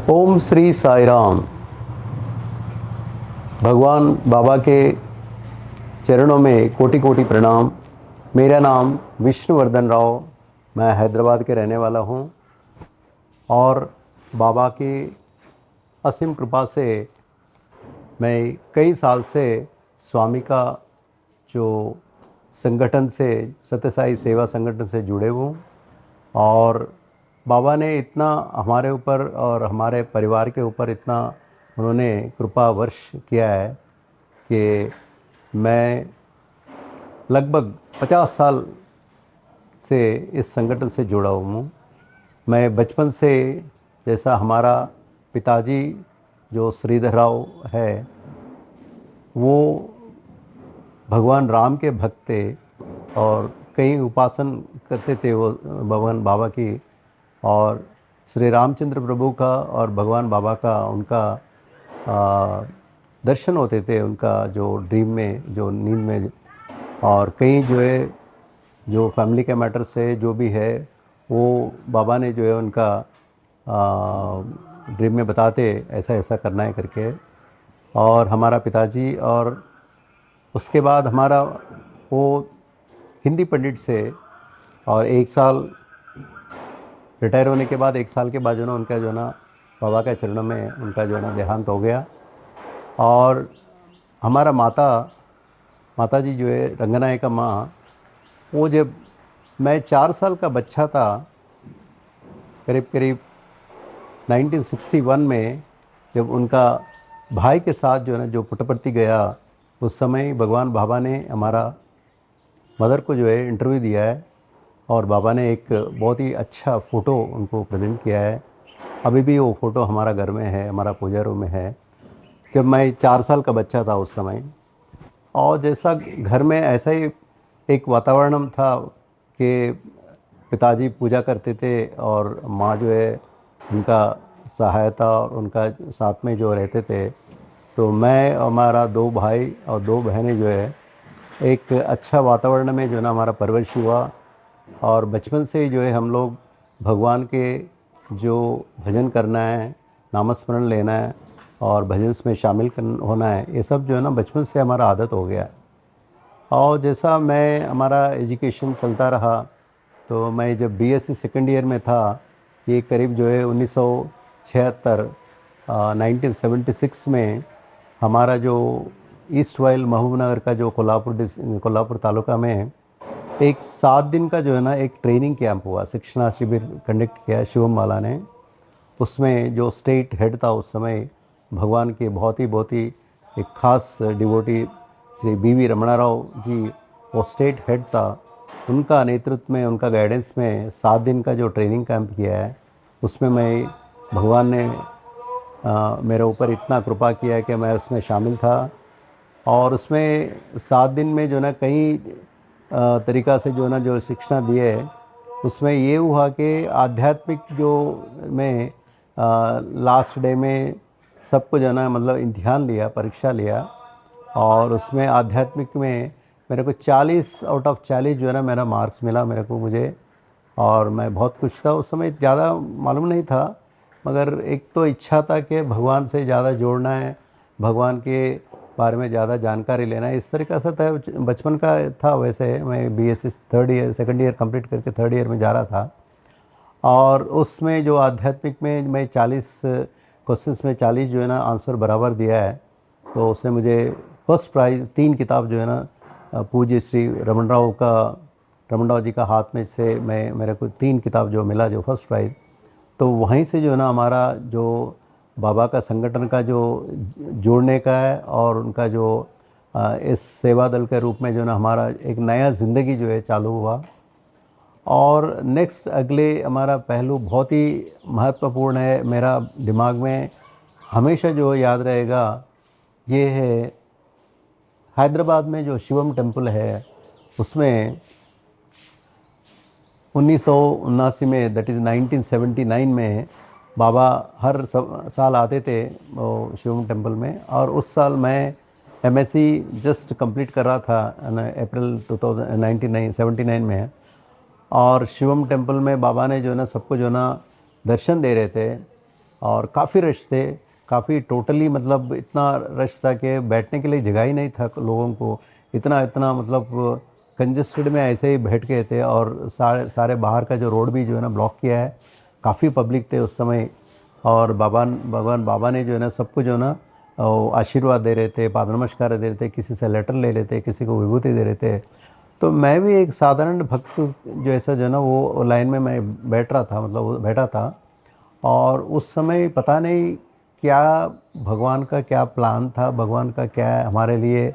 ओम श्री साई राम। भगवान बाबा के चरणों में कोटि कोटि प्रणाम। मेरा नाम विष्णुवर्धन राव, मैं हैदराबाद के रहने वाला हूँ और बाबा की असीम कृपा से मैं कई साल से स्वामी का जो संगठन से सत्य साई सेवा संगठन से जुड़े हूँ और बाबा ने इतना हमारे ऊपर और हमारे परिवार के ऊपर इतना उन्होंने कृपा वर्ष किया है कि मैं लगभग 50 साल से इस संगठन से जुड़ा हूँ। मैं बचपन से, जैसा हमारा पिताजी जो श्रीधर राव है वो भगवान राम के भक्त थे और कई उपासन करते थे वो भगवान बाबा की, और श्री रामचंद्र प्रभु का और भगवान बाबा का उनका दर्शन होते थे, उनका जो ड्रीम में, जो नींद में। और कई जो है जो फैमिली के मैटर से जो भी है वो बाबा ने जो है उनका ड्रीम में बताते ऐसा ऐसा करना है करके। और हमारा पिताजी और उसके बाद हमारा वो हिंदी पंडित से, और एक साल रिटायर होने के बाद, एक साल के बाद जो ना उनका जो ना बाबा के चरणों में उनका जो ना देहांत हो गया। और हमारा माता जी जो है रंगनायका माँ, वो जब मैं 4 साल का बच्चा था, करीब करीब 1961 में, जब उनका भाई के साथ जो है ना जो पुट्टपर्ती गया, उस समय भगवान बाबा ने हमारा मदर को जो है इंटरव्यू दिया है और बाबा ने एक बहुत ही अच्छा फ़ोटो उनको प्रेजेंट किया है। अभी भी वो फ़ोटो हमारा घर में है, हमारा पूजा रूम में है, जब मैं 4 साल का बच्चा था उस समय। और जैसा घर में ऐसा ही एक वातावरण था कि पिताजी पूजा करते थे और माँ जो है उनका सहायता और उनका साथ में जो रहते थे। तो मैं, हमारा 2 भाई और 2 बहनें जो है एक अच्छा वातावरण में जो ना हमारा परवरिश हुआ। और बचपन से ही जो है हम लोग भगवान के जो भजन करना है, नामस्मरण लेना है और भजन में शामिल होना है, ये सब जो है ना बचपन से हमारा आदत हो गया है। और जैसा मैं, हमारा एजुकेशन चलता रहा, तो मैं जब बीएससी सेकेंड ईयर में था, ये करीब जो है 1976 1976 में, हमारा जो ईस्ट वाइल महबूबनगर का जो कोल्हापुर तालुका में एक 7 दिन का जो है ना एक ट्रेनिंग कैंप हुआ, शिक्षणा शिविर कंडक्ट किया शिवम वाला ने। उसमें जो स्टेट हेड था उस समय, भगवान के बहुत ही एक खास डिवोटी श्री बीवी रमणा राव जी, वो स्टेट हेड था। उनका नेतृत्व में, उनका गाइडेंस में 7 दिन का जो ट्रेनिंग कैंप किया है, उसमें मैं, भगवान ने मेरे ऊपर इतना कृपा किया है कि मैं उसमें शामिल था। और उसमें 7 दिन में जो ना कई तरीक़ा से जो ना जो शिक्षा दिए, उसमें ये हुआ कि आध्यात्मिक जो में लास्ट डे में सबको जो ना मतलब इम्तिहान लिया, परीक्षा लिया, और उसमें आध्यात्मिक में मेरे को 40 आउट ऑफ 40 जो है ना मेरा मार्क्स मिला मेरे को, मुझे। और मैं बहुत खुश था। उस समय ज़्यादा मालूम नहीं था, मगर एक तो इच्छा था कि भगवान से ज़्यादा जोड़ना है, भगवान के बारे में ज़्यादा जानकारी लेना है, इस तरीक़ा से था, बचपन का था। वैसे मैं बीएससी सेकंड ईयर कंप्लीट करके 3rd ईयर में जा रहा था। और उसमें जो आध्यात्मिक में मैं 40 क्वेश्चंस में 40 जो है ना आंसर बराबर दिया है, तो उसने मुझे फर्स्ट प्राइज़ 3 किताब जो है ना पूज्य श्री रमन राव जी का हाथ में से मैं, मेरे को 3 किताब जो मिला, जो फर्स्ट प्राइज़। तो वहीं से जो है ना हमारा जो बाबा का संगठन का जो जोड़ने का है और उनका जो इस सेवा दल के रूप में जो ना हमारा एक नया ज़िंदगी जो है चालू हुआ। और नेक्स्ट अगले हमारा पहलू बहुत ही महत्वपूर्ण है, मेरा दिमाग में हमेशा जो याद रहेगा, ये है हैदराबाद में जो शिवम टेम्पल है, उसमें 1979 में, दैट इज़ 1979 में, बाबा हर साल आते थे वो शिवम टेम्पल में। और उस साल मैं एमएससी जस्ट कंप्लीट कर रहा था अप्रैल 1979 में। और शिवम टेम्पल में बाबा ने जो ना सबको जो ना दर्शन दे रहे थे। और काफ़ी रश थे, काफ़ी टोटली मतलब इतना रश था कि बैठने के लिए जगह ही नहीं था लोगों को, इतना इतना मतलब कंजस्टेड में ऐसे ही बैठ गए थे। और सारे सारे बाहर का जो रोड भी जो है ना ब्लॉक किया है, काफ़ी पब्लिक थे उस समय। और भगवान बाबा ने जो है ना सबको जो है ना आशीर्वाद दे रहे थे, पाद नमस्कार दे रहे थे, किसी से लेटर ले रहे थे, किसी को विभूति दे रहे थे। तो मैं भी एक साधारण भक्त जो ऐसा जो है ना वो लाइन में मैं बैठ रहा था, मतलब वो बैठा था। और उस समय पता नहीं क्या भगवान का क्या प्लान था, भगवान का क्या हमारे लिए,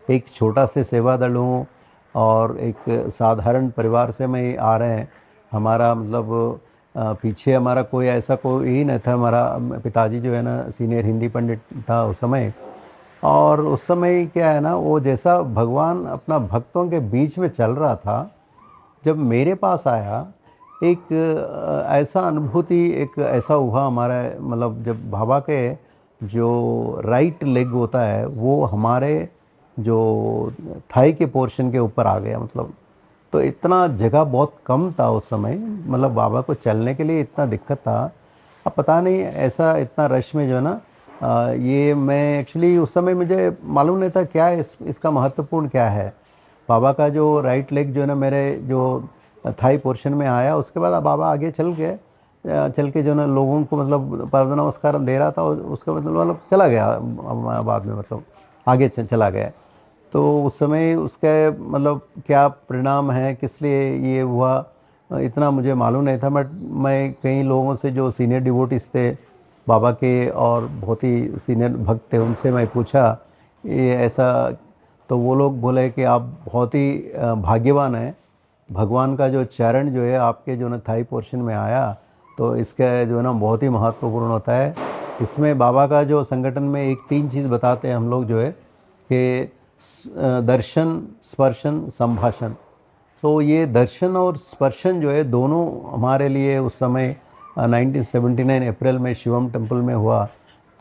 एक छोटा से सेवा दल हूँ और एक साधारण परिवार से मैं आ रहे हैं। हमारा मतलब पीछे हमारा कोई ऐसा कोई ही नहीं था। हमारा पिताजी जो है ना सीनियर हिंदी पंडित था उस समय। और उस समय क्या है ना, वो जैसा भगवान अपना भक्तों के बीच में चल रहा था, जब मेरे पास आया एक ऐसा अनुभूति, एक ऐसा हुआ हमारा, मतलब जब बाबा के जो राइट लेग होता है वो हमारे जो थाई के पोर्शन के ऊपर आ गया, मतलब तो इतना जगह बहुत कम था उस समय, मतलब बाबा को चलने के लिए इतना दिक्कत था। अब पता नहीं ऐसा इतना रश में जो है ना ये मैं एक्चुअली उस समय मुझे मालूम नहीं था क्या इसका महत्वपूर्ण क्या है। बाबा का जो राइट लेग जो है ना मेरे जो थाई पोर्शन में आया, उसके बाद अब बाबा आगे चल गए, चल के जो है ना लोगों को मतलब पाद नमस्कार दे रहा था, और उसके मतलब चला गया बाद में, मतलब आगे चला गया। तो उस समय उसका मतलब क्या परिणाम है, किस लिए ये हुआ, इतना मुझे मालूम नहीं था। बट मैं कई लोगों से जो सीनियर डिवोटिस थे बाबा के और बहुत ही सीनियर भक्त थे, उनसे मैं पूछा ये ऐसा। तो वो लोग बोले कि आप बहुत ही भाग्यवान हैं, भगवान का जो चरण जो है आपके जो ना थाई पोर्शन में आया, तो इसका जो है ना बहुत ही महत्वपूर्ण होता है। इसमें बाबा का जो संगठन में एक तीन चीज़ बताते हैं हम लोग जो है कि दर्शन, स्पर्शन, संभाषण। तो ये दर्शन और स्पर्शन जो है दोनों हमारे लिए उस समय 1979 अप्रैल में शिवम टेम्पल में हुआ।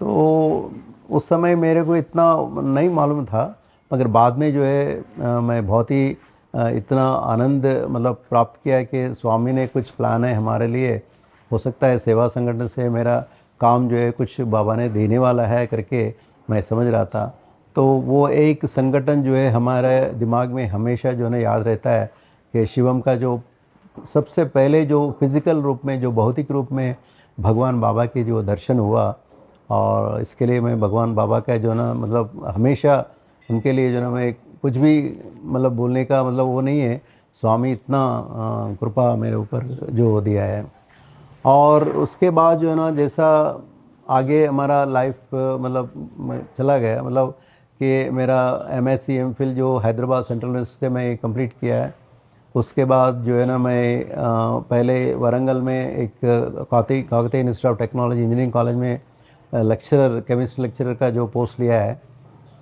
तो उस समय मेरे को इतना नहीं मालूम था, मगर बाद में जो है मैं बहुत ही इतना आनंद मतलब प्राप्त किया कि स्वामी ने कुछ प्लान है हमारे लिए, हो सकता है सेवा संगठन से मेरा काम जो है कुछ बाबा ने देने वाला है करके मैं समझ रहा था। तो वो एक संगठन जो है हमारे दिमाग में हमेशा जो है ना याद रहता है कि शिवम का जो सबसे पहले जो फिज़िकल रूप में, जो भौतिक रूप में भगवान बाबा के जो दर्शन हुआ। और इसके लिए मैं भगवान बाबा का जो ना मतलब हमेशा उनके लिए जो ना मैं कुछ भी मतलब बोलने का मतलब वो नहीं है। स्वामी इतना कृपा मेरे ऊपर जो दिया है। और उसके बाद जो है ना जैसा आगे हमारा लाइफ मतलब चला गया, मतलब कि मेरा एमएससी एमफिल जो हैदराबाद सेंट्रल यूनिवर्सिटी से मैं कंप्लीट किया है। उसके बाद जो है ना मैं पहले वारंगल में एक Kakatiya institute of technology engineering college में लेक्चरर, केमिस्ट्री लेक्चरर का जो पोस्ट लिया है,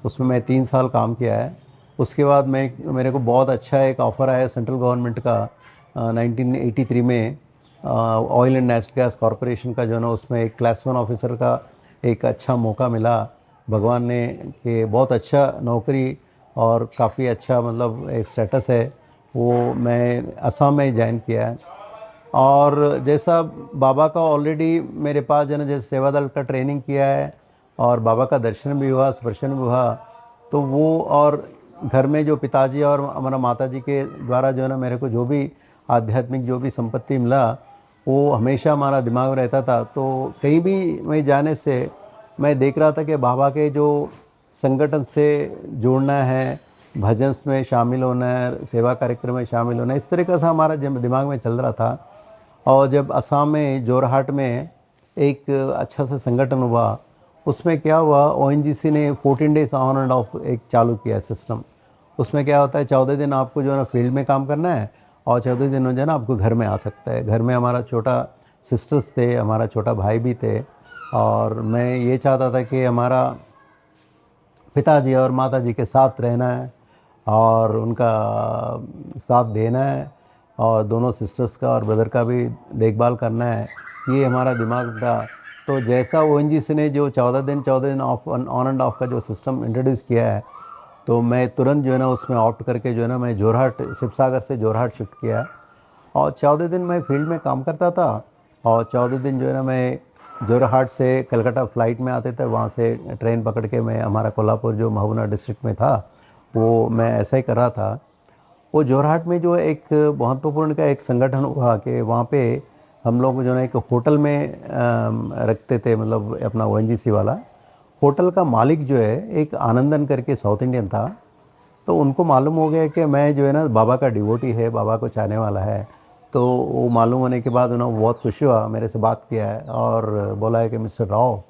उसमें मैं 3 साल काम किया है। उसके बाद मेरे को बहुत अच्छा एक ऑफ़र आया सेंट्रल गवर्नमेंट का 1983 में, oil and natural gas corporation का जो है ना उसमें एक क्लास 1 ऑफिसर का एक अच्छा मौका मिला भगवान ने, कि बहुत अच्छा नौकरी और काफ़ी अच्छा मतलब एक स्टेटस है, वो मैं असम में ज्वाइन किया है। और जैसा बाबा का ऑलरेडी मेरे पास जो है ना जैसे सेवा दल का ट्रेनिंग किया है और बाबा का दर्शन भी हुआ, स्पर्शन भी हुआ, तो वो और घर में जो पिताजी और हमारा माताजी के द्वारा जो है ना मेरे को जो भी आध्यात्मिक जो भी संपत्ति मिला, वो हमेशा हमारा दिमाग में रहता था। तो कहीं भी मैं जाने से मैं देख रहा था कि बाबा के जो संगठन से जुड़ना है, भजन में शामिल होना है, सेवा कार्यक्रम में शामिल होना है, इस तरीक़े से हमारा दिमाग में चल रहा था। और जब असम में जोरहाट में एक अच्छा सा संगठन हुआ, उसमें क्या हुआ, ओएनजीसी ने 14 डेज ऑन एंड ऑफ एक चालू किया सिस्टम। उसमें क्या होता है 14 दिन आपको जो है ना फील्ड में काम करना है, और 14 दिन जो है ना आपको घर में आ सकता है। घर में हमारा छोटा सिस्टर्स थे, हमारा छोटा भाई भी थे, और मैं ये चाहता था कि हमारा पिताजी और माताजी के साथ रहना है और उनका साथ देना है, और दोनों सिस्टर्स का और ब्रदर का भी देखभाल करना है, ये हमारा दिमाग था। तो जैसा ओएनजीसी ने जो 14 दिन ऑफ ऑन एंड ऑफ का जो सिस्टम इंट्रोड्यूस किया है, तो मैं तुरंत जो है ना उसमें ऑप्ट करके जो है ना मैं जोरहाट, शिवसागर से जोरहाट शिफ्ट किया। और 14 दिन मैं फील्ड में काम करता था, और 14 दिन जो है ना मैं जोरहाट से कलकत्ता फ़्लाइट में आते थे, वहाँ से ट्रेन पकड़ के मैं हमारा कोल्हापुर जो महोबा डिस्ट्रिक्ट में था वो मैं ऐसा ही कर रहा था। वो जोरहाट में जो एक महत्वपूर्ण का एक संगठन हुआ कि वहाँ पे हम लोग जो है एक होटल में रखते थे, मतलब अपना ओएनजीसी वाला। होटल का मालिक जो है एक आनंदन करके साउथ इंडियन था। तो उनको मालूम हो गया कि मैं जो है ना बाबा का डिवोटी है, बाबा को चाहने वाला है। तो वो मालूम होने के बाद उन्होंने बहुत खुश हुआ, मेरे से बात किया है और बोला है कि मिस्टर राव,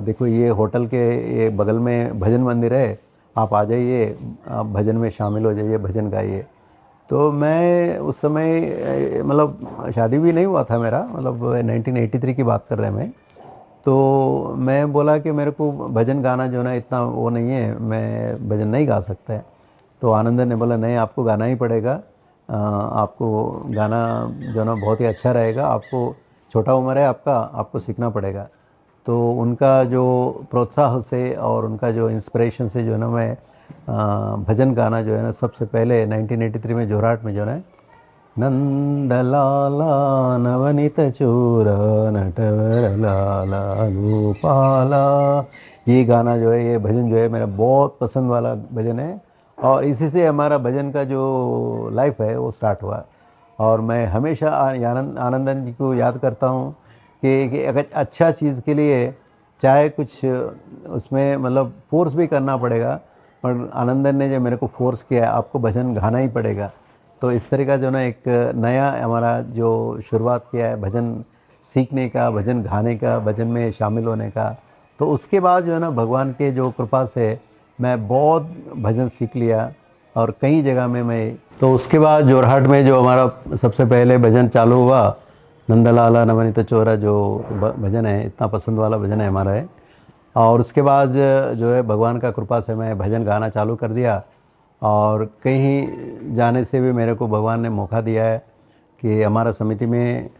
देखो ये होटल के ये बगल में भजन मंदिर है, आप आ जाइए, आप भजन में शामिल हो जाइए, भजन गाइए। तो मैं उस समय मतलब शादी भी नहीं हुआ था मेरा, मतलब 1983 की बात कर रहे हैं मैं। तो मैं बोला कि मेरे को भजन गाना जो है ना इतना वो नहीं है, मैं भजन नहीं गा सकता है। तो आनंदन ने बोला नहीं, आपको गाना ही पड़ेगा, आपको गाना जो है ना बहुत ही अच्छा रहेगा, आपको छोटा उम्र है आपका, आपको सीखना पड़ेगा। तो उनका जो प्रोत्साह से और उनका जो इंस्पिरेशन से जो है ना मैं भजन गाना जो है ना सबसे पहले 1983 में जोरहाट में जो है नंदलाला नवनीत चूर नटवर लाला गोपाला, ये गाना जो है, ये भजन जो है मेरा बहुत पसंद वाला भजन है। और इसी से हमारा भजन का जो लाइफ है वो स्टार्ट हुआ। और मैं हमेशा आनंदन जी को याद करता हूँ कि अगर अच्छा चीज़ के लिए चाहे कुछ उसमें मतलब फोर्स भी करना पड़ेगा, पर आनंदन ने जो मेरे को फोर्स किया आपको भजन गाना ही पड़ेगा। तो इस तरह का जो ना एक नया हमारा जो शुरुआत किया है भजन सीखने का, भजन गाने का, भजन में शामिल होने का। तो उसके बाद जो है ना भगवान के जो कृपा से मैं बहुत भजन सीख लिया और कई जगह में मैं। तो उसके बाद जोरहाट में जो हमारा सबसे पहले भजन चालू हुआ, नंदलाला नवनीत चोरा, जो भजन है इतना पसंद वाला भजन है हमारा है। और उसके बाद जो है भगवान का कृपा से मैं भजन गाना चालू कर दिया। और कहीं जाने से भी मेरे को भगवान ने मौका दिया है कि हमारा समिति में,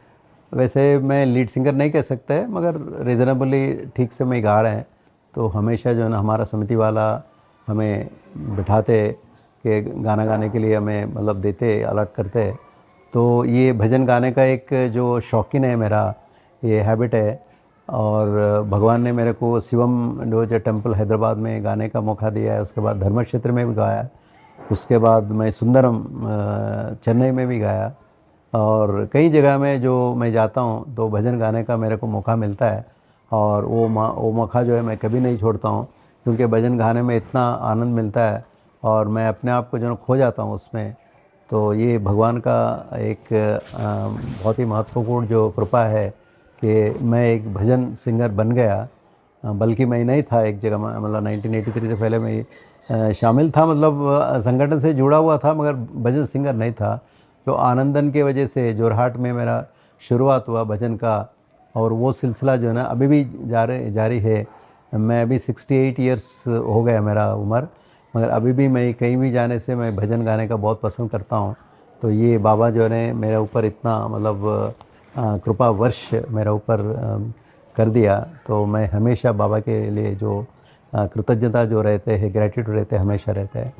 वैसे मैं लीड सिंगर नहीं कह सकते मगर रीज़नेबली ठीक से मैं गा रहे हैं। तो हमेशा जो है ना हमारा समिति वाला हमें बिठाते कि गाना गाने के लिए हमें मतलब देते, अलर्ट करते। तो ये भजन गाने का एक जो शौकीन है मेरा, ये हैबिट है। और भगवान ने मेरे को शिवम जो टेम्पल हैदराबाद में गाने का मौका दिया है, उसके बाद धर्म क्षेत्र में भी गाया, उसके बाद मैं सुंदरम चेन्नई में भी गाया। और कई जगह में जो मैं जाता हूँ तो भजन गाने का मेरे को मौका मिलता है। और वो मौका जो है मैं कभी नहीं छोड़ता हूँ, क्योंकि भजन गाने में इतना आनंद मिलता है और मैं अपने आप को जो है खो जाता हूँ उसमें। तो ये भगवान का एक बहुत ही महत्वपूर्ण जो कृपा है कि मैं एक भजन सिंगर बन गया। बल्कि मैं नहीं था एक जगह में, मतलब 1983 से पहले मैं शामिल था, मतलब संगठन से जुड़ा हुआ था मगर भजन सिंगर नहीं था। तो आनंदन के वजह से जोरहाट में मेरा शुरुआत हुआ भजन का। और वो सिलसिला जो है ना अभी भी जारी है। मैं अभी 68 ईयर्स हो गया मेरा उम्र, मगर अभी भी मैं कहीं भी जाने से मैं भजन गाने का बहुत पसंद करता हूँ। तो ये बाबा जो है मेरे ऊपर इतना मतलब कृपा वर्ष मेरे ऊपर कर दिया। तो मैं हमेशा बाबा के लिए जो कृतज्ञता जो रहते हैं, ग्रेटिट्यूड रहते हैं, हमेशा रहते हैं।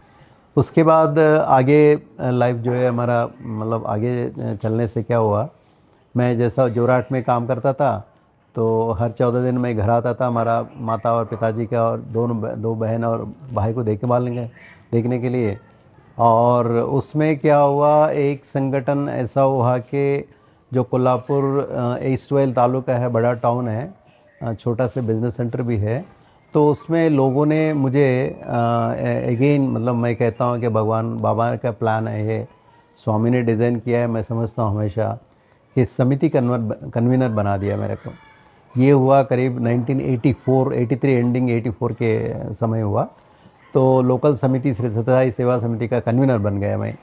उसके बाद आगे लाइफ जो है हमारा मतलब आगे चलने से क्या हुआ, मैं जैसा जोरहाट में काम करता था तो हर 14 दिन मैं घर आता था, हमारा माता और पिताजी का और दो बहन और भाई को देखने के लिए। और उसमें क्या हुआ, एक संगठन ऐसा हुआ कि जो कोल्हापुर ईस्ट वेल तालुका है, बड़ा टाउन है, छोटा से बिजनेस सेंटर भी है। तो उसमें लोगों ने मुझे अगेन मतलब मैं कहता हूँ कि भगवान बाबा का प्लान है ये, स्वामी ने डिज़ाइन किया है, मैं समझता हूँ हमेशा कि समिति कन्वीनर बना दिया मेरे को। ये हुआ करीब 1984 83 एंडिंग 84 के समय हुआ। तो लोकल समिति श्री सत्यसाई सेवा समिति का कन्वीनर बन गया मैं।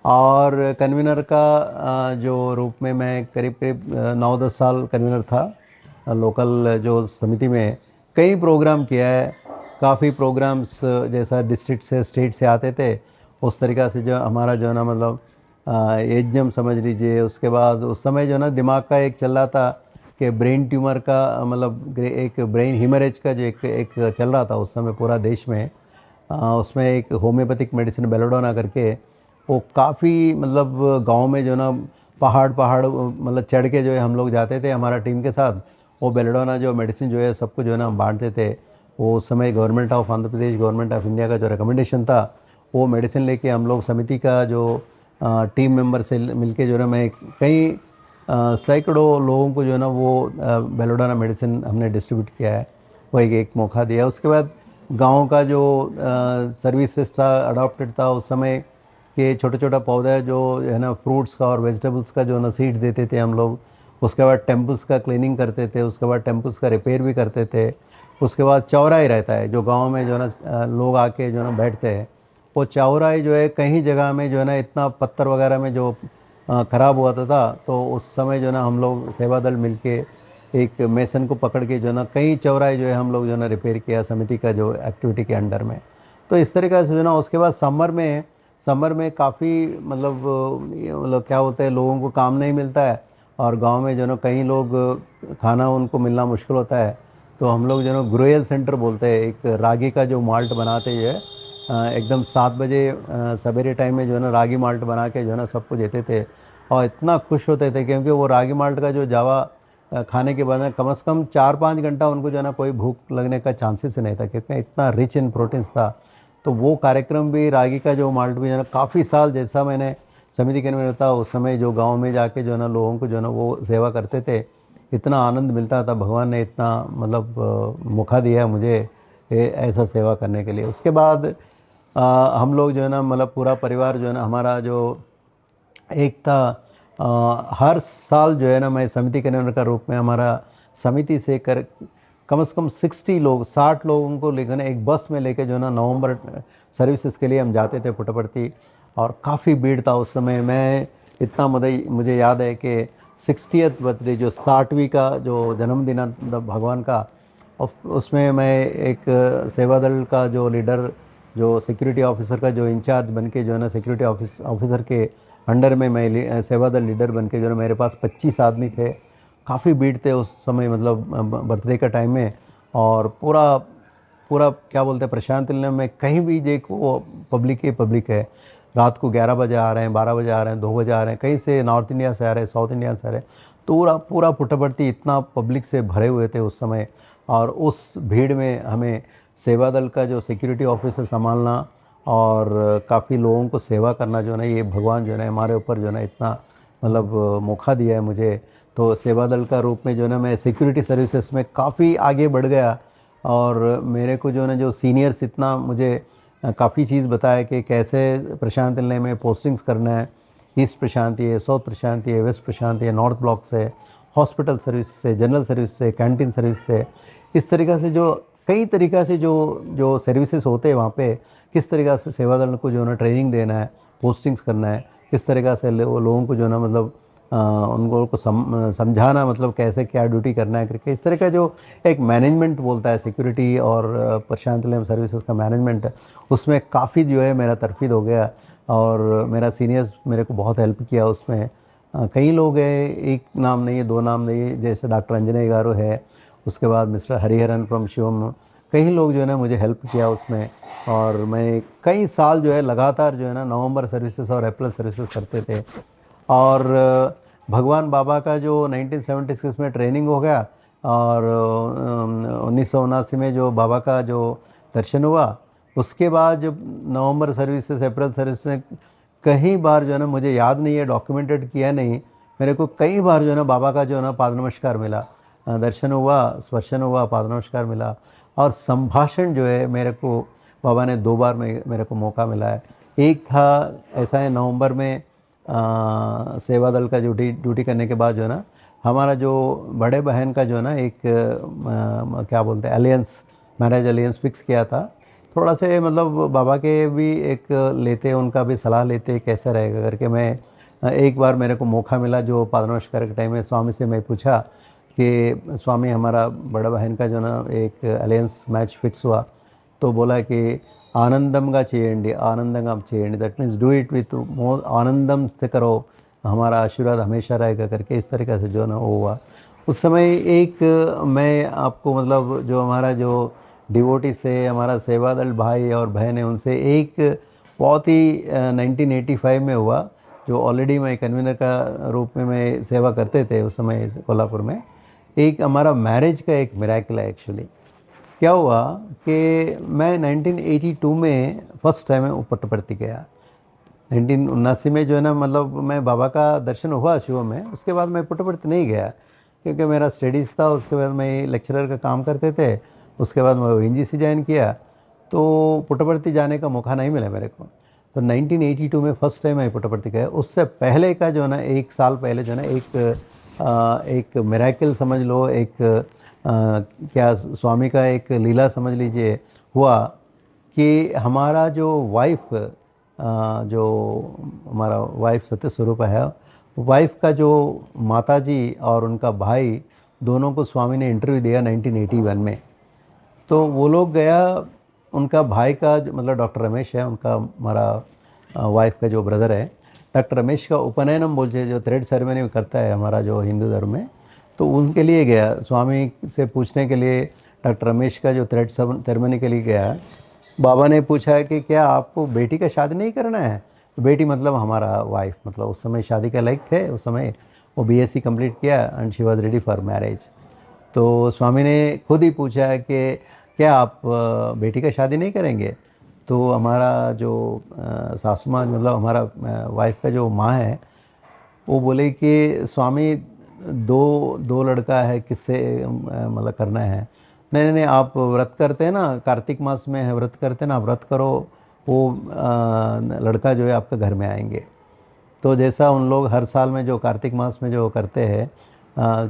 और कन्वीनर का जो रूप में मैं करीब करीब 9-10 साल कन्वीनर था। लोकल जो समिति में कई प्रोग्राम किया है, काफ़ी प्रोग्राम्स जैसा डिस्ट्रिक्ट से स्टेट से आते थे, उस तरीक़ा से जो हमारा जो है ना मतलब एजम समझ लीजिए। उसके बाद उस समय जो है ना दिमाग का एक चल रहा था कि ब्रेन ट्यूमर का मतलब एक ब्रेन हीमरेज का जो एक चल रहा था उस समय पूरा देश में। उसमें एक होम्योपैथिक मेडिसिन बेलोडोना करके वो काफ़ी मतलब गांव में जो ना पहाड़ पहाड़ मतलब चढ़ के जो है हम लोग जाते थे हमारा टीम के साथ, वो बेलेडोना जो मेडिसिन जो है सबको जो है ना हम बांटते थे। वो उस समय government of Andhra Pradesh, government of India का जो रिकमेंडेशन था, वो मेडिसिन लेके हम लोग समिति का जो टीम मेंबर से मिलके जो है ना, मैं कई सैकड़ों लोगों को जो है ना वो बेलोडाना मेडिसिन हमने डिस्ट्रीब्यूट किया है, वो एक मौका दिया। उसके बाद गांव का जो सर्विसेज था, अडॉप्टेड था उस समय के छोटे छोटा पौधा जो है ना, फ्रूट्स का और वेजिटेबल्स का जो है ना सीड देते थे हम लोग। उसके बाद टेम्पल्स का क्लीनिंग करते थे, उसके बाद टेम्पल्स का रिपेयर भी करते थे। उसके बाद चौराहे रहता है जो गांव में जो है ना लोग आके जो है ना बैठते हैं। वो चौराहे जो है कहीं जगह में जो है ना इतना पत्थर वगैरह में जो ख़राब हुआ था, तो उस समय जो है ना हम लोग सेवा दल मिलके एक मेसन को पकड़ के जो है ना कई चौराहे जो है हम लोग जो है ना रिपेयर किया समिति का जो एक्टिविटी के अंडर में। तो इस तरीक़े से जो ना उसके बाद समर में काफ़ी मतलब क्या होता है, लोगों को काम नहीं मिलता है और गांव में जो है ना कई लोग खाना उनको मिलना मुश्किल होता है। तो हम लोग जो है ना ग्रोयल सेंटर बोलते हैं, एक रागी का जो माल्ट बनाते हैं एकदम 7 बजे सवेरे टाइम में जो है ना रागी माल्ट बना के जो है ना सबको देते थे। और इतना खुश होते थे क्योंकि वो रागी माल्ट का जो जावा खाने के बाद में कम से कम 4-5 घंटा उनको जो है ना कोई भूख लगने का चांसेस ही नहीं था, क्योंकि इतना रिच इन प्रोटीन्स था। तो वो कार्यक्रम भी रागी का जो माल्ट भी जो है ना काफ़ी साल, जैसा मैंने समिति के में था उस समय, जो गांव में जाके जो है ना लोगों को जो है ना वो सेवा करते थे, इतना आनंद मिलता था। भगवान ने इतना मतलब मौका दिया मुझे ऐसा सेवा करने के लिए। उसके बाद हम लोग जो है ना मतलब पूरा परिवार जो है ना हमारा जो एक था, हर साल जो है ना मैं समिति कन्वीनर का रूप में हमारा समिति से कम से कम 60 लोगों को लेकर एक बस में लेके जो है ना नवंबर सर्विसेज के लिए हम जाते थे पुट्टपर्ती। और काफ़ी भीड़ था उस समय। मैं इतना मुझे याद है कि 60th बर्थडे, जो 60वीं का जो जन्मदिन भगवान का, उसमें मैं एक सेवा दल का जो लीडर, जो सिक्योरिटी ऑफिसर का जो इंचार्ज बन के जो है ना सिक्योरिटी ऑफिसर के अंडर में मैं सेवा दल लीडर बन के जो है मेरे पास 25 आदमी थे। काफ़ी भीड़ थे उस समय, मतलब बर्थडे का टाइम में। और पूरा पूरा क्या बोलते हैं, प्रशांत निलय में कहीं भी देखो वो पब्लिक ही पब्लिक है। रात को 11 बजे आ रहे हैं, 12 बजे आ रहे हैं, 2 बजे आ रहे हैं, कहीं से नॉर्थ इंडिया से आ रहे हैं, साउथ इंडिया से आ रहे हैं। तो पूरा पूरा पुट्टपर्ती इतना पब्लिक से भरे हुए थे उस समय। और उस भीड़ में हमें सेवा दल का जो सिक्योरिटी ऑफिसर संभालना और काफ़ी लोगों को सेवा करना जो है ना, ये भगवान जो है ना हमारे ऊपर जो है ना इतना मतलब मौका दिया है मुझे। तो सेवा दल का रूप में जो है ना मैं सिक्योरिटी सर्विसेज में काफ़ी आगे बढ़ गया। और मेरे को जो है ना जो सीनियर्स इतना मुझे काफ़ी चीज़ बताया कि कैसे प्रशांत निलय में पोस्टिंग्स करना है। ईस्ट प्रशांति है, साउथ प्रशांति है, वेस्ट प्रशांति है, नॉर्थ ब्लॉक से, हॉस्पिटल सर्विस से, जनरल सर्विस से, कैंटीन सर्विस से, इस तरीक़ा से जो कई तरीक़ा से जो जो सर्विसेज होते हैं वहाँ पे, किस तरीक़ा से सेवा दल को जो है ना ट्रेनिंग देना है, पोस्टिंग्स करना है, किस तरीक़ा से वो लोगों को जो है ना मतलब उनको को समझाना, मतलब कैसे क्या ड्यूटी करना है करके, इस तरह का जो एक मैनेजमेंट बोलता है सिक्योरिटी और प्रशांत निलय सर्विसेज का मैनेजमेंट, उसमें काफ़ी जो है मेरा तरफीद हो गया। और मेरा सीनियर्स मेरे को बहुत हेल्प किया उसमें। कई लोग हैं, एक नाम नहीं है, 2 नाम नहीं है, जैसे डॉक्टर अंजनेय गारू है, उसके बाद मिस्टर हरिहरन फ्रॉम शिवम, कई लोग जो है ना मुझे हेल्प किया उसमें। और मैं कई साल जो है लगातार जो है ना नवंबर सर्विसेज और अप्रैल सर्विसेज करते थे। और भगवान बाबा का जो 1976 में ट्रेनिंग हो गया और 1979 में जो बाबा का जो दर्शन हुआ, उसके बाद जब नवंबर सर्विसेज अप्रैल सर्विस में कई बार जो है ना, मुझे याद नहीं है, डॉक्यूमेंटेड किया नहीं, मेरे को कई बार जो है ना बाबा का जो है ना पाद नमस्कार मिला, दर्शन हुआ, स्पर्शन हुआ, पाद नमस्कार मिला। और संभाषण जो है मेरे को बाबा ने 2 बार में मेरे को मौका मिला है। एक था ऐसा है, नवंबर में सेवा दल का ड्यूटी करने के बाद जो है ना हमारा जो बड़े बहन का जो है ना एक क्या बोलते हैं अलियंस, मैरिज अलियंस फिक्स किया था। थोड़ा से मतलब बाबा के भी एक लेते, उनका भी सलाह लेते कैसा रहेगा करके। मैं एक बार मेरे को मौका मिला जो पाद नमस्कार के टाइम में स्वामी से मैं पूछा कि स्वामी हमारा बड़ा बहन का जो ना एक अलियंस मैच फिक्स हुआ, तो बोला कि आनंदम का చేయండి, आनंदंगा చేయండి, that means do it with more आनंदम से करो, हमारा आशीर्वाद हमेशा रहेगा करके, इस तरीक़े से जो ना वो हुआ। उस समय एक मैं आपको मतलब जो हमारा जो डिवोटी से हमारा सेवा दल भाई और बहन है, उनसे एक बहुत ही 1985 में हुआ, जो ऑलरेडी मैं कन्वीनर का रूप में मैं सेवा करते थे उस समय कोल्हापुर में। एक हमारा मैरिज का एक मिरेकल है एक्चुअली। क्या हुआ कि मैं 1982 में फर्स्ट टाइम मैं पुट्टपर्ती गया। 1979 में जो है ना, मतलब मैं बाबा का दर्शन हुआ शिव में, उसके बाद मैं पुट्टपर्ती नहीं गया क्योंकि मेरा स्टडीज़ था। उसके बाद मैं लेक्चरर का काम करते थे, उसके बाद मैं ओएनजीसी ज्वाइन किया, तो पुट्टपर्ती जाने का मौका नहीं मिला मेरे को। तो 1982 में फ़र्स्ट टाइम मैं पुट्टपर्ती गया। उससे पहले का जो है ना, 1 साल पहले जो है ना, एक मिरेकल समझ लो, क्या स्वामी का एक लीला समझ लीजिए हुआ कि हमारा जो वाइफ, जो हमारा वाइफ सत्य स्वरूप है, वाइफ का जो माताजी और उनका भाई दोनों को स्वामी ने इंटरव्यू दिया 1981 में। तो वो लोग गया, उनका भाई का मतलब डॉक्टर रमेश है, उनका हमारा वाइफ का जो ब्रदर है, डॉक्टर रमेश का उपनयनम बोलते हैं, जो थ्रेड सेरेमनी करता है हमारा जो हिंदू धर्म में, तो उनके लिए गया स्वामी से पूछने के लिए। डॉक्टर रमेश का जो थ्रेड सेरेमनी के लिए गया, बाबा ने पूछा कि क्या आपको बेटी का शादी नहीं करना है? तो बेटी मतलब हमारा वाइफ, मतलब उस समय शादी का लायक थे, उस समय वो बीएससी कंप्लीट किया and she was ready for marriage. तो स्वामी ने खुद ही पूछा कि क्या आप बेटी का शादी नहीं करेंगे? तो हमारा जो सासू माँ, मतलब हमारा वाइफ का जो माँ है, वो बोले कि स्वामी दो दो लड़का है, किससे मतलब करना है? नहीं नहीं नहीं, आप व्रत करते हैं ना, कार्तिक मास में है व्रत करते हैं ना, आप व्रत करो, वो लड़का जो है आपका घर में आएंगे। तो जैसा उन लोग हर साल में जो कार्तिक मास में जो करते हैं,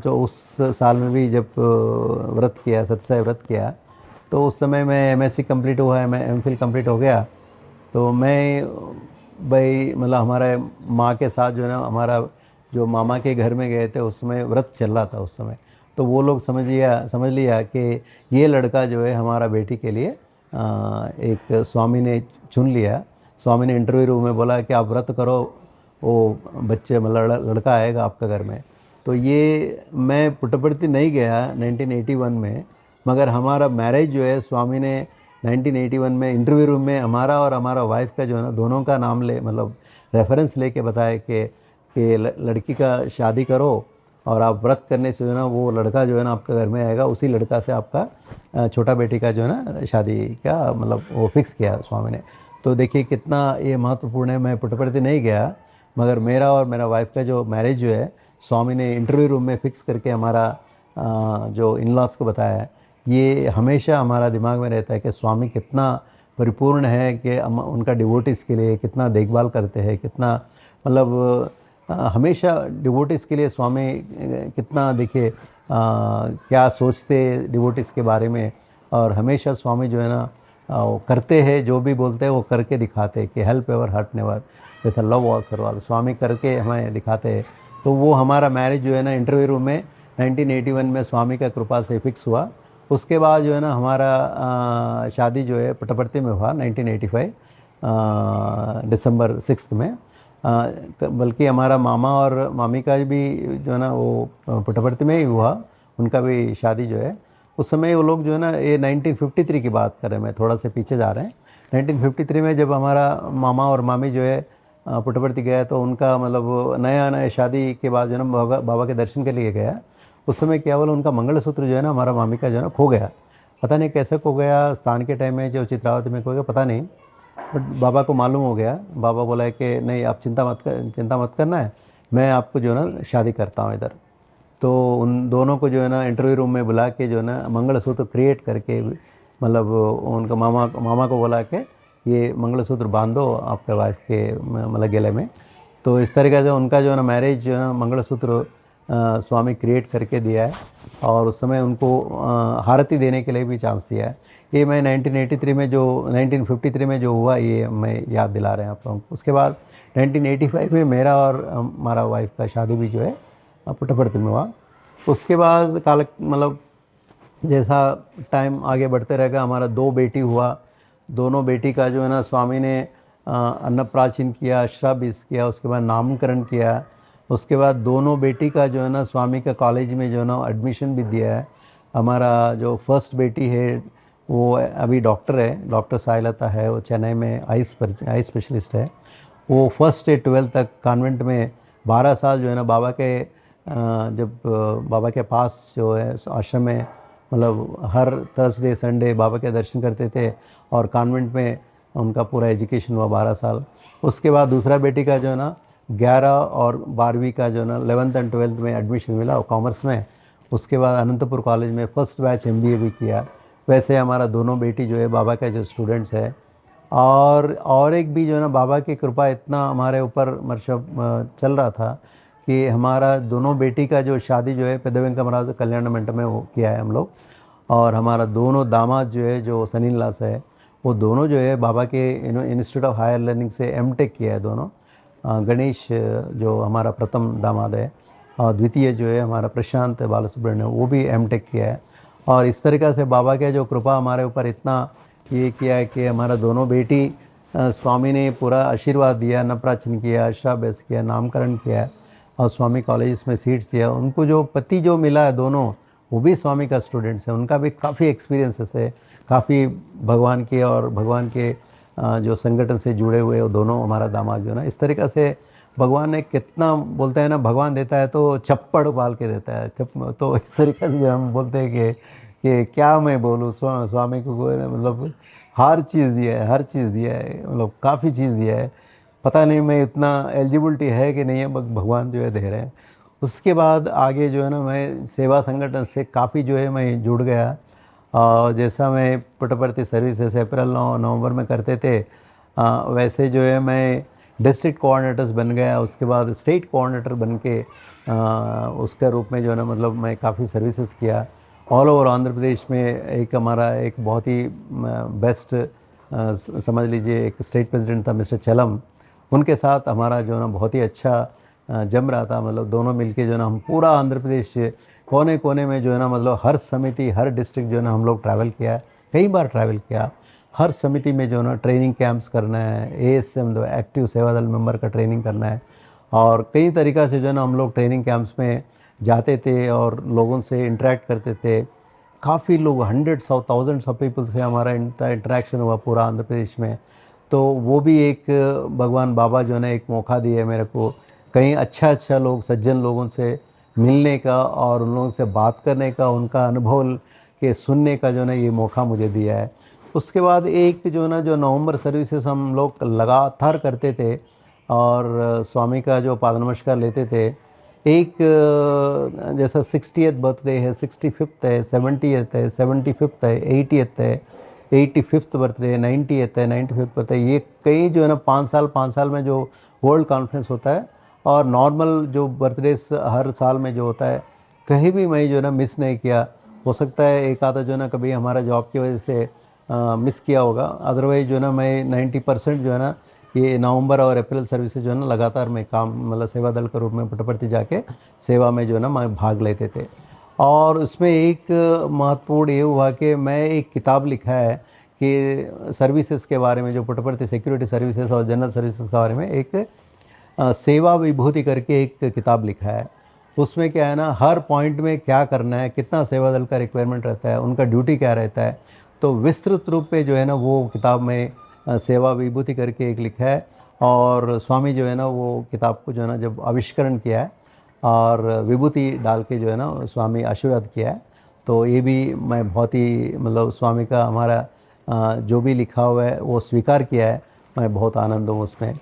जो उस साल में भी जब व्रत किया, सत्साई व्रत किया, तो उस समय मैं एमएससी कंप्लीट हुआ है, मैं एमफिल कंप्लीट हो गया। तो मैं भाई मतलब हमारे माँ के साथ जो है ना, हमारा जो मामा के घर में गए थे, उस समय व्रत चल रहा था उस समय। तो वो लोग समझ लिया कि ये लड़का जो है हमारा बेटी के लिए एक स्वामी ने चुन लिया। स्वामी ने इंटरव्यू रूम में बोला कि आप व्रत करो, वो बच्चे मतलब लड़का आएगा आपका घर में। तो ये मैं पुट्टपर्ती नहीं गया 1981 में, मगर हमारा मैरिज जो है स्वामी ने 1981 में इंटरव्यू रूम में हमारा और हमारा वाइफ का जो है ना, दोनों का नाम ले मतलब रेफरेंस लेके बताया कि लड़की का शादी करो, और आप व्रत करने से जो है ना, वो लड़का जो है ना आपका घर में आएगा, उसी लड़का से आपका छोटा बेटी का जो है ना शादी का मतलब वो फिक्स किया स्वामी ने। तो देखिए कितना ये महत्वपूर्ण है। मैं पुट्टपर्ती नहीं गया, मगर मेरा और मेरा वाइफ का जो मैरिज जो है, स्वामी ने इंटरव्यू रूम में फिक्स करके हमारा जो इन लॉज को बताया है। ये हमेशा हमारा दिमाग में रहता है कि स्वामी कितना परिपूर्ण है, कि उनका डिवोटिस के लिए कितना देखभाल करते हैं, कितना मतलब हमेशा डिवोटिस के लिए स्वामी कितना देखिए क्या सोचते डिवोटिस के बारे में। और हमेशा स्वामी जो है ना वो करते हैं, जो भी बोलते हैं वो करके दिखाते हैं कि हेल्प एवर हर्ट नेवर, जैसा लव ऑल सर्वाल, स्वामी करके हमें दिखाते हैं। तो वो हमारा मैरिज जो है ना इंटरव्यू रूम में 1981 में स्वामी का कृपा से फिक्स हुआ। उसके बाद जो है ना हमारा शादी जो है पुट्टपर्ती में हुआ 1985 दिसंबर 6 में। बल्कि हमारा मामा और मामी का भी जो है ना वो पुट्टपर्ती में ही हुआ, उनका भी शादी जो है। उस समय वो लोग जो है ना, ये 1953 की बात कर रहे हैं, मैं थोड़ा सा पीछे जा रहे हैं। 1953 में जब हमारा मामा और मामी जो है पुट्टपर्ती गया, तो उनका मतलब नया नया शादी के बाद जो है ना बाबा के दर्शन के लिए गया। उस समय क्या बोला, उनका मंगलसूत्र जो है ना हमारा मामी का जो है ना खो गया। पता नहीं कैसे खो गया, स्थान के टाइम में जो चित्रावती में खो गया पता नहीं, बट बाबा को मालूम हो गया। बाबा बोला है कि नहीं आप चिंता मत करना है, मैं आपको जो है ना शादी करता हूँ इधर। तो उन दोनों को जो है ना इंटरव्यू रूम में बुला के जो है ना मंगलसूत्र क्रिएट करके, मतलब उनका मामा को बोला कि ये मंगलसूत्र बांध दो आपके वाइफ के मतलब गले में। तो इस तरीके से उनका जो है ना मैरिज जो है ना मंगलसूत्र स्वामी क्रिएट करके दिया है, और उस समय उनको हारती देने के लिए भी चांस दिया है। ये मैं 1983 में जो 1953 में जो हुआ, ये मैं याद दिला रहे हैं आप लोगों को। उसके बाद 1985 में मेरा और हमारा वाइफ का शादी भी जो है पुट्टपर्ती में हुआ। उसके बाद काल मतलब जैसा टाइम आगे बढ़ते रहेगा, हमारा 2 बेटी हुआ। दोनों बेटी का जो है ना स्वामी ने अन्नप्राशन किया, श्राद्ध किया, उसके बाद नामकरण किया। उसके बाद दोनों बेटी का जो है ना स्वामी का कॉलेज में जो है ना एडमिशन भी दिया है। हमारा जो फर्स्ट बेटी है वो अभी डॉक्टर है, डॉक्टर साइलता है, वो चेन्नई में आई स्पेशलिस्ट है। वो फर्स्ट से 12th तक कॉन्वेंट में 12 साल जो है ना बाबा के जब बाबा के पास जो है आश्रम में, मतलब हर थर्सडे संडे बाबा के दर्शन करते थे, और कॉन्वेंट में उनका पूरा एजुकेशन हुआ 12 साल। उसके बाद दूसरा बेटी का जो है ना 11 और 12वीं का जो है ना 11th एंड 12th में एडमिशन मिला और कॉमर्स में। उसके बाद अनंतपुर कॉलेज में फर्स्ट बैच MBA भी किया। वैसे हमारा दोनों बेटी जो है बाबा के जो स्टूडेंट्स है। और एक भी जो है ना बाबा की कृपा इतना हमारे ऊपर मतलब चल रहा था कि हमारा दोनों बेटी का जो शादी जो है पेदवेंका महाराज कल्याण मंडप में वो किया है हम लोग। और हमारा दोनों दामाद जो है जो सनी लास है, वो दोनों जो है बाबा के इंस्टीट्यूट ऑफ हायर लर्निंग से M.Tech किया है दोनों। गणेश जो हमारा प्रथम दामाद है, और द्वितीय जो है हमारा प्रशांत बालसुब्रमण्य, वो भी M.Tech किया है। और इस तरीक़ा से बाबा के जो कृपा हमारे ऊपर इतना ये किया है कि हमारा दोनों बेटी स्वामी ने पूरा आशीर्वाद दिया, नवप्राचन किया, अष्टाभ्यास किया, नामकरण किया, और स्वामी कॉलेज में सीट्स दिया। उनको जो पति जो मिला है दोनों, वो भी स्वामी का स्टूडेंट्स है। उनका भी काफ़ी एक्सपीरियंसेस है, काफ़ी भगवान के और भगवान के जो संगठन से जुड़े हुए वो दोनों हमारा दामाद जो है ना। इस तरीक़ा से भगवान ने कितना, बोलते हैं ना भगवान देता है तो चप्पड़ पाल के देता है। तो इस तरीक़े से हम बोलते हैं कि क्या मैं बोलूँ, स्वामी को मतलब हर चीज़ दिया है, हर चीज़ दिया है, मतलब काफ़ी चीज़ दिया है। पता नहीं मैं इतना एलिजिबिलिटी है कि नहीं है, बस भगवान जो है दे रहे हैं। उसके बाद आगे जो है ना मैं सेवा संगठन से काफ़ी जो है मैं जुड़ गया। और जैसा मैं पुट्टपर्ती सर्विसेज अप्रैल नवंबर में करते थे, वैसे जो है मैं डिस्ट्रिक्ट कोऑर्डिनेटर्स बन गया। उसके बाद स्टेट कोऑर्डिनेटर बन के उसके रूप में जो है ना मतलब मैं काफ़ी सर्विसेज किया ऑल ओवर आंध्र प्रदेश में। एक हमारा एक बहुत ही बेस्ट समझ लीजिए एक स्टेट प्रेसिडेंट था मिस्टर चलम, उनके साथ हमारा जो है ना बहुत ही अच्छा जम रहा था। मतलब दोनों मिलके जो है ना हम पूरा आंध्र प्रदेश कोने कोने में जो है ना मतलब हर समिति हर डिस्ट्रिक्ट जो है ना हम लोग ट्रैवल किया, कई बार ट्रैवल किया। हर समिति में जो है ना ट्रेनिंग कैंप्स करना है, ASM जो एक्टिव सेवा दल मेंबर का ट्रेनिंग करना है। और कई तरीक़ा से जो है ना हम लोग ट्रेनिंग कैंप्स में जाते थे और लोगों से इंटरेक्ट करते थे। काफ़ी लोग hundreds of thousands of people से हमारा इंटरेक्शन हुआ पूरा आंध्र प्रदेश में। तो वो भी एक भगवान बाबा जो है ना एक मौका दिया मेरे को, कहीं अच्छा लोग सज्जन लोगों से मिलने का और उन लोगों से बात करने का, उनका अनुभव के सुनने का जो है ना ये मौका मुझे दिया है। उसके बाद एक जो है ना जो नवंबर सर्विसेज हम लोग लगातार करते थे और स्वामी का जो पाद नमस्कार लेते थे। एक जैसा 60th बर्थडे है, 65th है, 70th है, 75th है, 80th है, 85th बर्थडे, 90th है, 95th बर्थडे, ये कई जो है ना 5 साल में जो वर्ल्ड कॉन्फ्रेंस होता है। और नॉर्मल जो बर्थडे हर साल में जो होता है, कहीं भी मैं जो है ना मिस नहीं किया। हो सकता है एक आधा जो है ना कभी हमारा जॉब की वजह से मिस किया होगा, अदरवाइज़ जो है ना मैं 90% जो है ना ये नवंबर और अप्रैल सर्विसेज जो है ना लगातार मैं काम मतलब सेवा दल के रूप में पुट्टपर्ती जाके सेवा में जो है ना मैं भाग लेते थे। और उसमें एक महत्वपूर्ण ये हुआ कि मैं एक किताब लिखा है कि सर्विसेज के बारे में, जो पुट्टपर्ती सिक्योरिटी सर्विसेज और जनरल सर्विसेज के बारे में एक सेवा विभूति करके एक किताब लिखा है। उसमें क्या है ना हर पॉइंट में क्या करना है, कितना सेवा दल का रिक्वायरमेंट रहता है, उनका ड्यूटी क्या रहता है, तो विस्तृत रूप पे जो है ना वो किताब में सेवा विभूति करके एक लिखा है। और स्वामी जो है ना वो किताब को जो है ना जब आविष्करण किया है और विभूति डाल के जो है ना स्वामी आशीर्वाद किया है, तो ये भी मैं बहुत ही मतलब स्वामी का हमारा जो भी लिखा हुआ है वो स्वीकार किया है। मैं बहुत आनंद हूँ उसमें।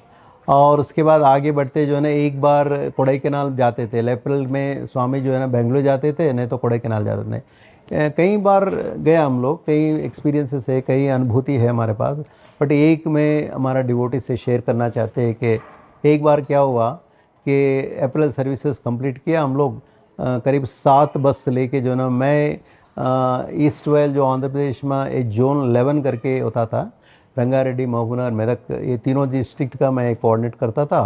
और उसके बाद आगे बढ़ते जो है ना एक बार कोडाईकनाल जाते थे, अप्रैल में स्वामी जो है ना बेंगलुरु जाते थे, नहीं तो कोडाईकनाल जाते थे। कई बार गया हम लोग, कई एक्सपीरियंसेस है, कई अनुभूति है हमारे पास। बट एक में हमारा डिवोटी से शेयर करना चाहते हैं कि एक बार क्या हुआ कि अप्रैल सर्विसेज कंप्लीट किया हम लोग, करीब 7 बस लेके जो है ना मैं ईस्ट वेल जो आंध्र प्रदेश में एक जोन 11 करके होता था, रंगारेड्डी, महबूबनगर और मेदक, ये तीनों डिस्ट्रिक्ट का मैं कोऑर्डिनेट करता था।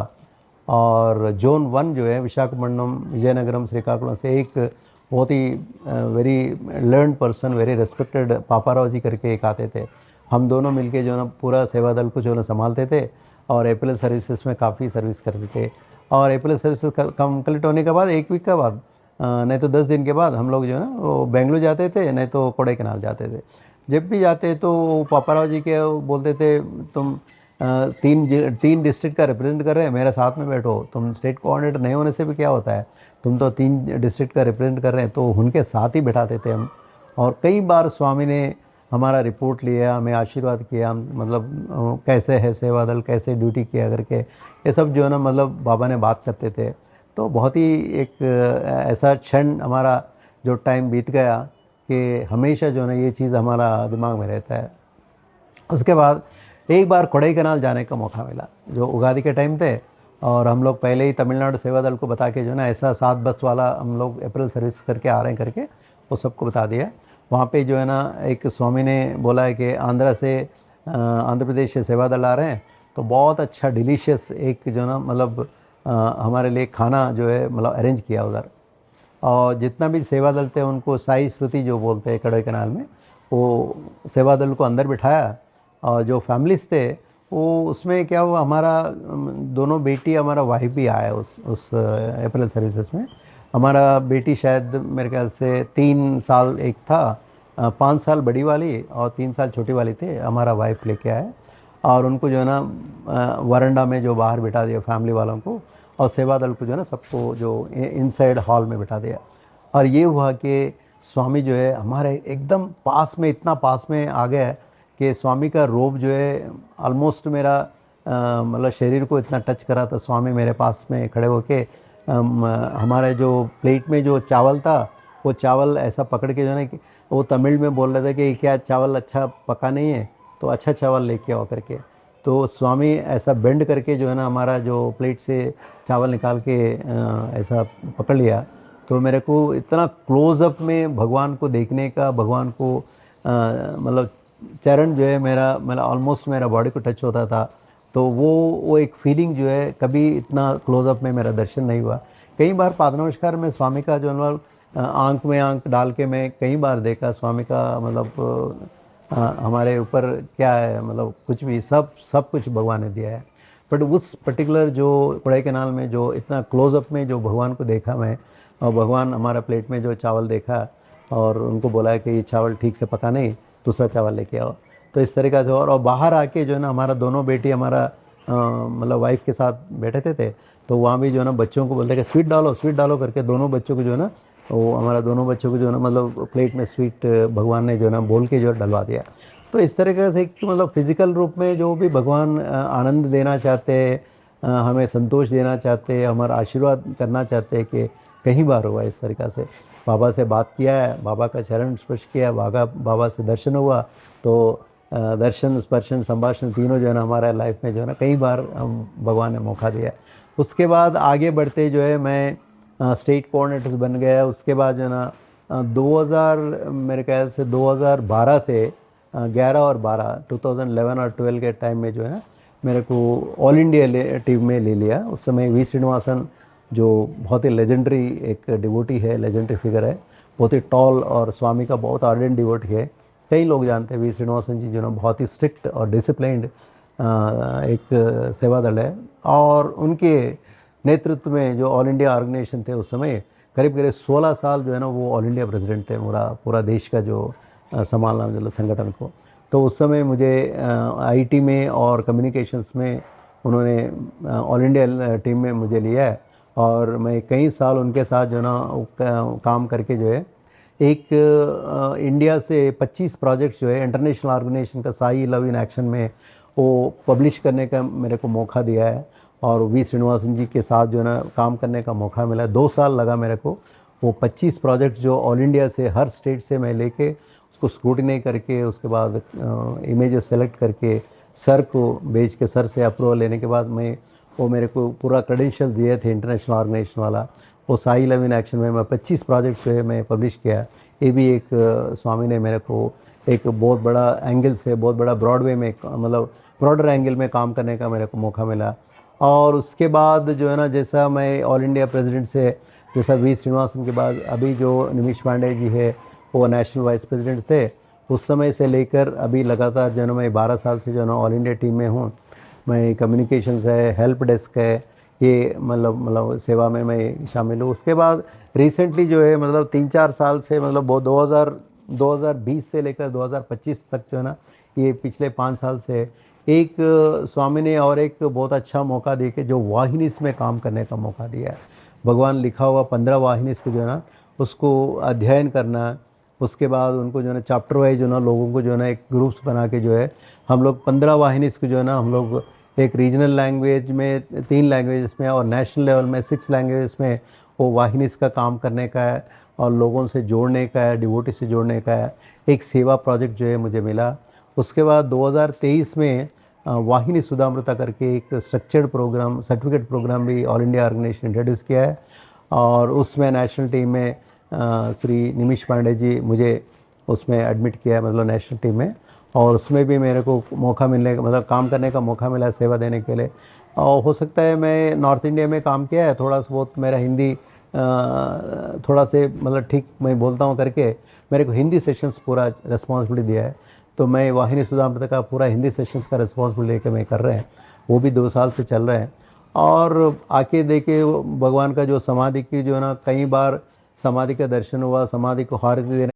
और जोन 1 जो है विशाखापट्टनम, विजयनगरम, श्रीकाकुलम से एक बहुत ही very learn person, very respected Paparao ji करके एक आते थे। हम दोनों मिलके जो है ना पूरा सेवा दल को जो है ना संभालते थे और अप्रैल सर्विसेज में काफ़ी सर्विस करते थे। और अप्रैल सर्विसेज कंप्लीट होने के बाद 1 वीक के बाद नहीं तो 10 दिन के बाद हम लोग जो है ना वो बेंगलुरु जाते थे, नहीं तो कोडाईकनाल जाते थे। जब भी जाते तो पापाराव जी के बोलते थे तुम तीन डिस्ट्रिक्ट का रिप्रेजेंट कर रहे हैं, मेरे साथ में बैठो, तुम स्टेट कोऑर्डिनेटर नहीं होने से भी क्या होता है, तुम तो 3 डिस्ट्रिक्ट का रिप्रेजेंट कर रहे हैं, तो उनके साथ ही बैठाते थे हम। और कई बार स्वामी ने हमारा रिपोर्ट लिया, हमें आशीर्वाद किया, मतलब कैसे है सेवा दल, कैसे ड्यूटी किया करके, ये सब जो है ना मतलब बाबा ने बात करते थे। तो बहुत ही एक ऐसा क्षण हमारा जो टाइम बीत गया कि हमेशा जो है ना ये चीज़ हमारा दिमाग में रहता है। उसके बाद एक बार कोडाईकनाल जाने का मौका मिला, जो उगादी के टाइम थे, और हम लोग पहले ही तमिलनाडु सेवा दल को बता के जो है ना ऐसा 7 बस वाला हम लोग अप्रैल सर्विस करके आ रहे हैं करके वो सबको बता दिया। वहाँ पे जो है ना एक स्वामी ने बोला है कि आंध्र प्रदेश से सेवा दल आ रहे हैं, तो बहुत अच्छा डिलीशियस एक जो है ना मतलब हमारे लिए खाना जो है मतलब अरेंज किया उधर। और जितना भी सेवा दल थे उनको साई श्रुति जो बोलते हैं कोडाईकनाल में, वो सेवा दल को अंदर बिठाया। और जो फैमिलीज थे वो उसमें क्या हुआ, हमारा दोनों बेटी, हमारा वाइफ भी आया उस अप्रैल सर्विसेज में। हमारा बेटी शायद मेरे ख्याल से 3 साल एक था, 5 साल बड़ी वाली और 3 साल छोटी वाली थे, हमारा वाइफ लेके आए। और उनको जो है ना वरांडा में जो बाहर बिठा दिया फैमिली वालों को, और सेवा दल को जो है ना सबको जो इनसाइड हॉल में बिठा दिया। और ये हुआ कि स्वामी जो है हमारे एकदम पास में, इतना पास में आ गया है कि स्वामी का रोब जो है ऑलमोस्ट मेरा मतलब शरीर को इतना टच करा था। स्वामी मेरे पास में खड़े होके हमारे जो प्लेट में जो चावल था, वो चावल ऐसा पकड़ के जो है ना कि वो तमिल में बोल रहे थे कि क्या चावल अच्छा पका नहीं है, तो अच्छा चावल लेके आओ करके। तो स्वामी ऐसा बेंड करके जो है ना हमारा जो प्लेट से चावल निकाल के ऐसा पकड़ लिया। तो मेरे को इतना क्लोज़अप में भगवान को देखने का, भगवान को मतलब चरण जो है मेरा मतलब ऑलमोस्ट मेरा बॉडी को टच होता था। तो वो एक फीलिंग जो है कभी इतना क्लोज़अप में मेरा दर्शन नहीं हुआ। कई बार पाद नमस्कार में स्वामी का जो मतलब आंख में आंख डाल के मैं कई बार देखा स्वामी का, मतलब हमारे ऊपर क्या है, मतलब कुछ भी, सब कुछ भगवान ने दिया है। बट उस पर्टिकुलर जो कोडाईकनाल में जो इतना क्लोज़अप में जो भगवान को देखा मैं, और भगवान हमारा प्लेट में जो चावल देखा, और उनको बोला कि ये चावल ठीक से पका नहीं, दूसरा चावल लेके आओ। तो इस तरीक़ा से और बाहर आके जो है ना हमारा दोनों बेटी हमारा मतलब वाइफ के साथ बैठे थे। तो वहाँ भी जो है ना बच्चों को बोलते कि स्वीट डालो करके, दोनों बच्चों को जो है ना, वो हमारा दोनों बच्चों को जो है ना मतलब प्लेट में स्वीट भगवान ने जो है ना बोल के जो डलवा दिया। तो इस तरीके से एक मतलब फिज़िकल रूप में जो भी भगवान आनंद देना चाहते हैं, हमें संतोष देना चाहते हैं, हमारा आशीर्वाद करना चाहते हैं, कि कई बार हुआ इस तरीक़ा से। बाबा से बात किया है, बाबा का चरण स्पर्श किया, बाबा से दर्शन हुआ। तो दर्शन, स्पर्शन, संभाषण तीनों जो है ना हमारा लाइफ में जो है ना कई बार हम भगवान ने मौका दिया। उसके बाद आगे बढ़ते जो है मैं स्टेट कोऑर्डिनेटर बन गया। उसके बाद जो है ना 2000 मेरे ख्याल से 2012 से 11 और 12 2011 और 12 के टाइम में जो है ना मेरे को ऑल इंडिया टीम में ले लिया। उस समय वी श्रीनिवासन जो बहुत ही लेजेंडरी एक डिवोटी है, लेजेंडरी फिगर है, बहुत ही टॉल और स्वामी का बहुत आर्डेंट डिवोटी है। कई लोग जानते हैं वी श्रीनिवासन जी जो ना बहुत ही स्ट्रिक्ट और डिसिप्लिन्ड एक सेवा दल है। और उनके नेतृत्व में जो ऑल इंडिया ऑर्गेनाइजेशन थे उस समय करीब करीब 16 साल जो है ना वो ऑल इंडिया प्रेसिडेंट थे, पूरा देश का जो संभालना मतलब संगठन को। तो उस समय मुझे आईटी में और कम्युनिकेशंस में उन्होंने ऑल इंडिया टीम में मुझे लिया है। और मैं कई साल उनके साथ जो है ना काम करके जो है एक इंडिया से 25 प्रोजेक्ट्स जो है इंटरनेशनल ऑर्गेनाइजेशन का साई लव इन एक्शन में वो पब्लिश करने का मेरे को मौका दिया है। और वी श्रीनिवासन जी के साथ जो है ना काम करने का मौका मिला। 2 साल लगा मेरे को वो 25 प्रोजेक्ट्स जो ऑल इंडिया से हर स्टेट से मैं लेके उसको स्क्रूटिनी करके, उसके बाद इमेजेस सेलेक्ट करके सर को भेज के, सर से अप्रूवल लेने के बाद मैं वो मेरे को पूरा क्रेडेंशियल दिए थे इंटरनेशनल ऑर्गेनाइजेशन वाला। वो साई लव इन एक्शन में मैं 25 प्रोजेक्ट जो है मैं पब्लिश किया। ये भी एक स्वामी ने मेरे को एक बहुत बड़ा एंगल से, बहुत बड़ा ब्रॉडवे में मतलब ब्रॉडर एंगल में काम करने का मेरे को मौका मिला। और उसके बाद जो है ना जैसा मैं ऑल इंडिया प्रेसिडेंट से, जैसा वी श्रीनिवासन के बाद अभी जो निमिष पांडे जी है वो नेशनल वाइस प्रेसिडेंट थे, उस समय से लेकर अभी लगातार जो है ना मैं 12 साल से जो है ना ऑल इंडिया टीम में हूँ। मैं कम्युनिकेशंस है, हेल्प डेस्क है, ये मतलब सेवा में मैं शामिल हूँ। उसके बाद रिसेंटली जो है मतलब 3-4 साल से मतलब वो 2020 से लेकर 2025 तक जो है ना ये पिछले 5 साल से एक स्वामी ने और एक बहुत अच्छा मौका दे के जो वाहिनीस में काम करने का मौका दिया है। भगवान लिखा हुआ 15 वाहिनीस को जो है ना उसको अध्ययन करना, उसके बाद उनको जो है ना चैप्टर वाइज जो है ना लोगों को जो है ना एक ग्रुप्स बना के जो है हम लोग 15 वाहिनीस को जो है ना हम लोग एक रीजनल लैंग्वेज में 3 लैंग्वेज में और नेशनल लेवल में 6 लैंग्वेज में वो वाहिनीस का काम करने का है और लोगों से जोड़ने का है, डिवोटी से जोड़ने का है। एक सेवा प्रोजेक्ट जो है मुझे मिला। उसके बाद 2023 में वाहिनी सुधामृता करके एक स्ट्रक्चर्ड प्रोग्राम, सर्टिफिकेट प्रोग्राम भी ऑल इंडिया ऑर्गेनाइजेशन इंट्रोड्यूस किया है और उसमें नेशनल टीम में श्री निमिष पांडे जी मुझे उसमें एडमिट किया है, मतलब नेशनल टीम में। और उसमें भी मेरे को मौका मिलने का, मतलब काम करने का मौका मिला सेवा देने के लिए। और हो सकता है मैं नॉर्थ इंडिया में काम किया है, थोड़ा सा बहुत मेरा हिंदी थोड़ा से मतलब ठीक मैं बोलता हूँ करके मेरे को हिंदी सेशंस पूरा रिस्पॉन्सिबिलिटी दिया है। तो मैं वाहिनी सुधामृता का पूरा हिंदी सेशंस का रिस्पॉन्सिबिलिटी लेकर मैं कर रहे हैं, वो भी 2 साल से चल रहे हैं। और आके देखे भगवान का जो समाधि की जो है ना, कई बार समाधि का दर्शन हुआ, समाधि को हारती देने